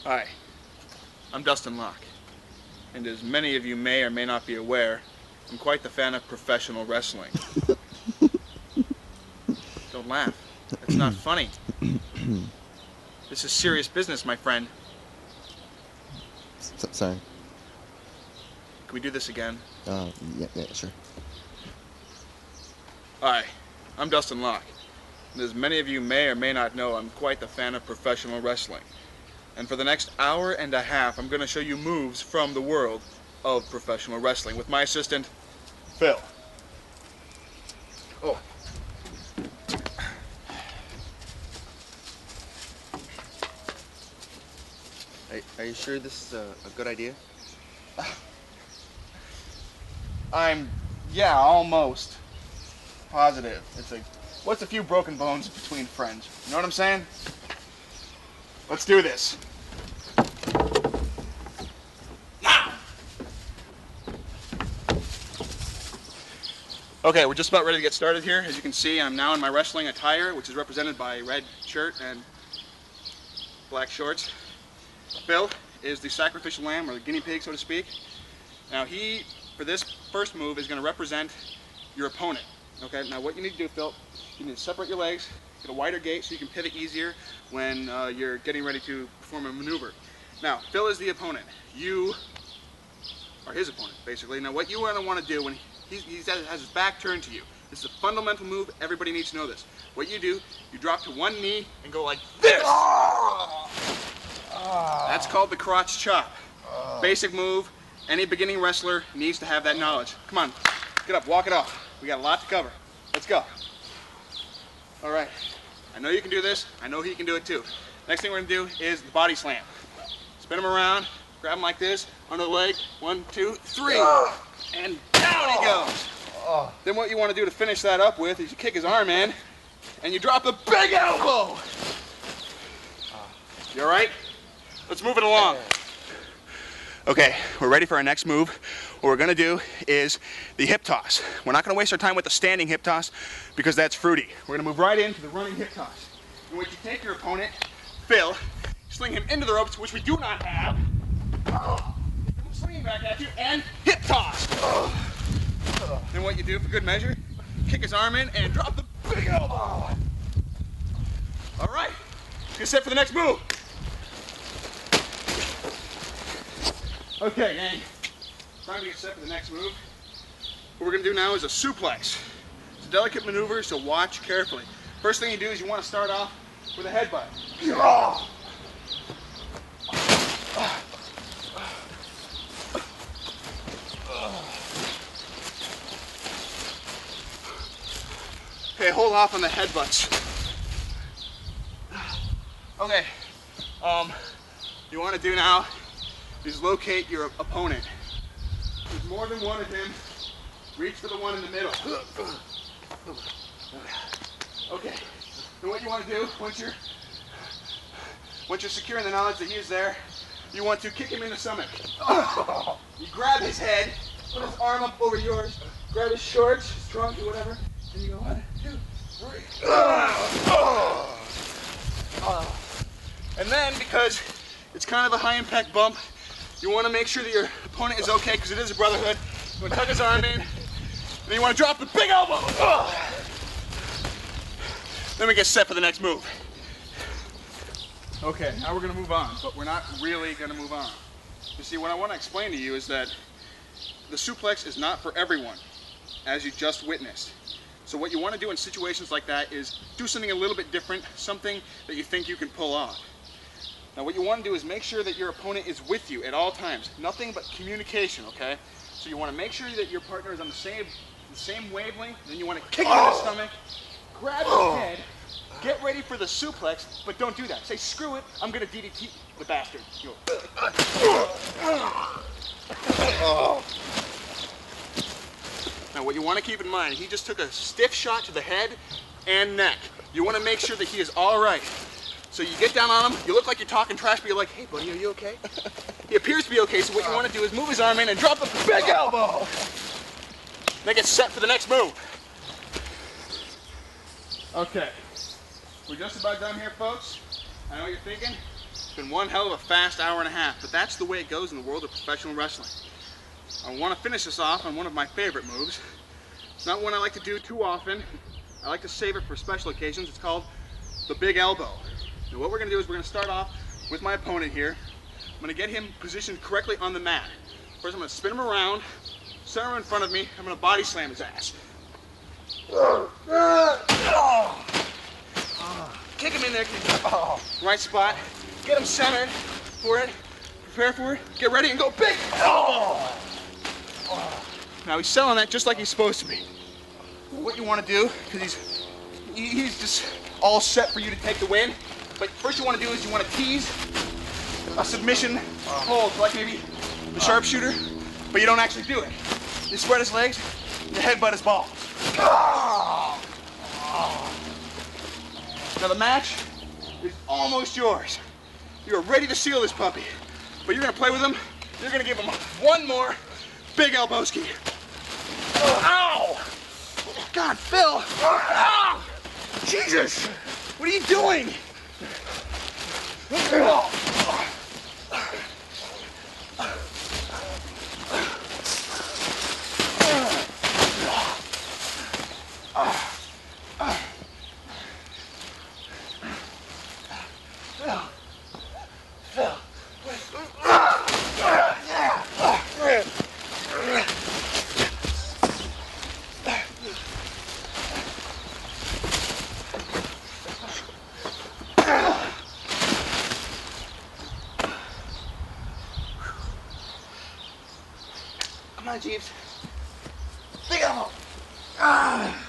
Hi, I'm Dustin Locke, and as many of you may or may not be aware, I'm quite the fan of professional wrestling. Don't laugh. It's not funny. This is serious business, my friend. Sorry. Can we do this again? Yeah, sure. Hi, I'm Dustin Locke, and as many of you may or may not know, I'm quite the fan of professional wrestling. And for the next hour and a half, I'm going to show you moves from the world of professional wrestling with my assistant, Phil. Oh. Are you sure this is a good idea? Yeah, almost positive. What's a few broken bones between friends? You know what I'm saying? Let's do this. Now! Okay, we're just about ready to get started here. As you can see, I'm now in my wrestling attire, which is represented by a red shirt and black shorts. Phil is the sacrificial lamb, or the guinea pig, so to speak. Now he, for this first move, is going to represent your opponent. Okay, now what you need to do, Phil, you need to separate your legs, get a wider gait so you can pivot easier when you're getting ready to perform a maneuver. Now, Phil is the opponent. You are his opponent, basically. Now what you want to do when he has his back turned to you, this is a fundamental move, everybody needs to know this. What you do, you drop to one knee and go like this! That's called the crotch chop. Basic move. Any beginning wrestler needs to have that knowledge. Come on, get up, walk it off. We got a lot to cover. Let's go. All right, I know you can do this. I know he can do it too. Next thing we're gonna do is the body slam. Spin him around, grab him like this, under the leg, 1, 2, 3, and down he goes. Then what you wanna do to finish that up with is you kick his arm in, and you drop a big elbow. You all right? Let's move it along. Okay, we're ready for our next move. What we're gonna do is the hip toss. We're not gonna waste our time with the standing hip toss because that's fruity. We're gonna move right into the running hip toss. In which you take your opponent, Phil, sling him into the ropes, which we do not have. Swing him back at you and hip toss. Then what you do for good measure, kick his arm in and drop the big elbow. All right, get set for the next move. Okay, gang, time to get set for the next move. What we're gonna do now is a suplex. It's a delicate maneuver, so watch carefully. First thing you do is you want to start off with a headbutt. Okay, hold off on the headbutts. Okay, you want to do now is locate your opponent. If there's more than one of them, reach for the one in the middle. Okay, then what you want to do, once you're secure in the knowledge that he is there, you want to kick him in the stomach. You grab his head, put his arm up over yours, grab his shorts, his trunk, or whatever, and you go 1, 2, 3. And then, because it's kind of a high impact bump, you want to make sure that your opponent is okay because it is a brotherhood. You want to tuck his arm in, and then you want to drop the big elbow. Then we get set for the next move. Okay, now we're going to move on, but we're not really going to move on. You see, what I want to explain to you is that the suplex is not for everyone, as you just witnessed. So what you want to do in situations like that is do something a little bit different, something that you think you can pull off. Now what you want to do is make sure that your opponent is with you at all times. Nothing but communication, okay? So you want to make sure that your partner is on the same wavelength, then you want to kick him in the stomach, grab his head, get ready for the suplex, but don't do that. Say, screw it, I'm going to DDT the bastard. You go. Now what you want to keep in mind, he just took a stiff shot to the head and neck. You want to make sure that he is all right. So you get down on him, you look like you're talking trash, but you're like, hey buddy, are you okay? He appears to be okay, so what you want to do is move his arm in and drop the big elbow. Then get set for the next move. Okay, we're just about done here, folks. I know what you're thinking. been one hell of a fast hour and a half, but that's the way it goes in the world of professional wrestling. I want to finish this off on one of my favorite moves. It's not one I like to do too often. I like to save it for special occasions. It's called the big elbow. Now what we're going to do is we're going to start off with my opponent here. I'm going to get him positioned correctly on the mat. First I'm going to spin him around, center him in front of me, I'm going to body slam his ass. Kick him in there, right spot, get him centered for it, prepare for it, get ready and go big. Now he's selling that just like he's supposed to be. What you want to do, because he's just all set for you to take the win, but first you want to do is you want to tease a submission hold, like maybe the sharpshooter, but you don't actually do it. You spread his legs, you headbutt his balls. Now the match is almost yours. You're ready to seal this puppy, but you're going to play with him. You're going to give him one more big elbowski. Ow! God, Phil! Ow! Jesus! What are you doing? Come on, Jeeves. Big elbow. Ah.